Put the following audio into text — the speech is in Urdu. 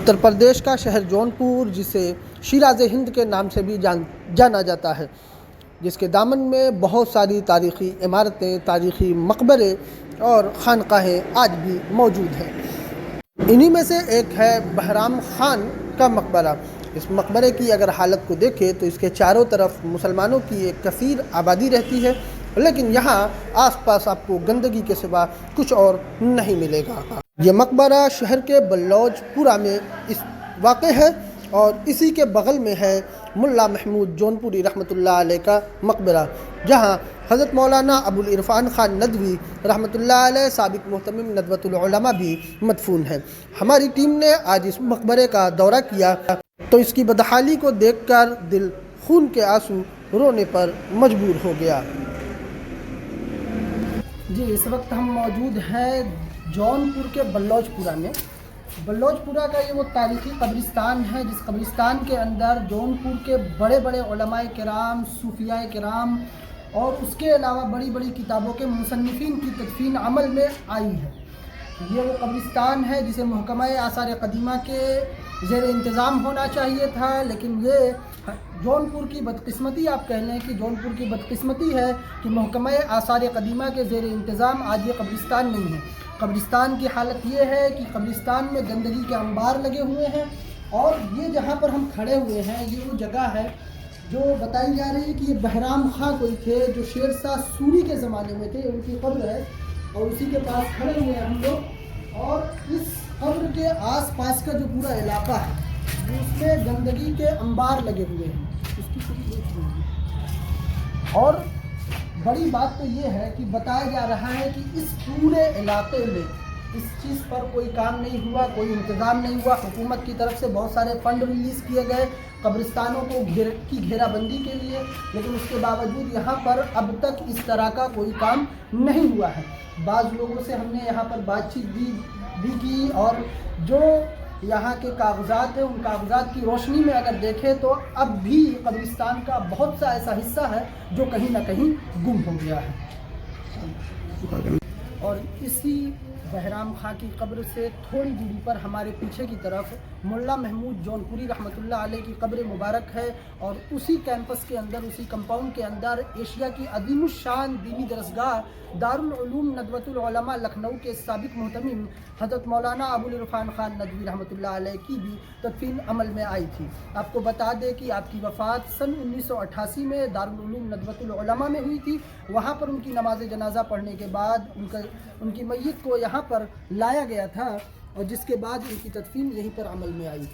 اتر پردیش کا شہر جونپور، جسے شیراز ہند کے نام سے بھی جانا جاتا ہے، جس کے دامن میں بہت ساری تاریخی عمارتیں، تاریخی مقبرے اور خانقاہیں آج بھی موجود ہیں۔ انہی میں سے ایک ہے بہرام خان کا مقبرہ۔ اس مقبرے کی اگر حالت کو دیکھیں تو اس کے چاروں طرف مسلمانوں کی ایک کثیر آبادی رہتی ہے، لیکن یہاں آس پاس آپ کو گندگی کے سوا کچھ اور نہیں ملے گا۔ یہ مقبرہ شہر کے بلوچ پورہ میں واقع ہے اور اسی کے بغل میں ہے ملا محمود جونپوری رحمۃ اللہ علیہ کا مقبرہ، جہاں حضرت مولانا ابوالعرفان خان ندوی رحمۃ اللہ علیہ سابق محتمم ندوۃ العلماء بھی مدفون ہیں۔ ہماری ٹیم نے آج اس مقبرے کا دورہ کیا تو اس کی بدحالی کو دیکھ کر دل خون کے آنسو رونے پر مجبور ہو گیا۔ جی، اس وقت ہم موجود ہیں جونپور کے بلوچ پورہ میں۔ بلوچ پورہ کا یہ وہ تاریخی قبرستان ہے جس قبرستان کے اندر جونپور کے بڑے بڑے علماء کرام، صوفیاء کرام اور اس کے علاوہ بڑی بڑی کتابوں کے مصنفین کی تدفین عمل میں آئی ہے۔ یہ وہ قبرستان ہے جسے محکمہ آثار قدیمہ کے زیر انتظام ہونا چاہیے تھا، لیکن یہ جونپور کی بدقسمتی، آپ کہہ لیں کہ جونپور کی بدقسمتی ہے کہ محکمہ آثار قدیمہ کے زیر انتظام آج یہ قبرستان نہیں ہے۔ قبرستان کی حالت یہ ہے کہ قبرستان میں گندگی کے انبار لگے ہوئے ہیں، اور یہ جہاں پر ہم کھڑے ہوئے ہیں یہ وہ جگہ ہے جو بتائی جا رہی ہے کہ یہ بہرام خاں کوئی تھے جو شیر شاہ سوری کے زمانے میں تھے، ان کی قبر ہے اور اسی کے پاس کھڑے ہوئے ہیں ہم لوگ۔ اور اس قبر کے آس پاس کا جو پورا علاقہ ہے اس میں گندگی کے انبار لگے ہوئے ہیں۔ اس کی اور بڑی بات تو یہ ہے کہ بتایا جا رہا ہے کہ اس پورے علاقے میں اس چیز پر کوئی کام نہیں ہوا، کوئی انتظام نہیں ہوا۔ حکومت کی طرف سے بہت سارے فنڈ ریلیز کیے گئے قبرستانوں کو کی گھیرا بندی کے لیے، لیکن اس کے باوجود یہاں پر اب تک اس طرح کا کوئی کام نہیں ہوا ہے۔ بعض لوگوں سے ہم نے یہاں پر بات چیت بھی کی، اور جو یہاں کے کاغذات ہیں ان کاغذات کی روشنی میں اگر دیکھیں تو اب بھی قبرستان کا بہت سا ایسا حصہ ہے جو کہیں نہ کہیں گم ہو گیا ہے۔ اور اسی بہرام خاں کی قبر سے تھوڑی دوری پر ہمارے پیچھے کی طرف ملا محمود جونپوری رحمۃ اللہ علیہ کی قبر مبارک ہے، اور اسی کیمپس کے اندر، اسی کمپاؤنڈ کے اندر ایشیا کی عظیم الشان دینی درسگاہ دارالعلوم ندوۃ العلماء لکھنؤ کے سابق محتمم حضرت مولانا ابوالعرفان خان ندوی رحمۃ اللہ علیہ کی بھی تدفین عمل میں آئی تھی۔ آپ کو بتا دیں کہ آپ کی وفات سن 1988 میں دارالعلوم ندوۃ العلماء میں ہوئی تھی۔ وہاں پر ان کی نماز جنازہ پڑھنے کے بعد ان کی میت کو یہاں پر لایا گیا تھا، اور جس کے بعد ان کی تدفین یہیں پر عمل میں آئی۔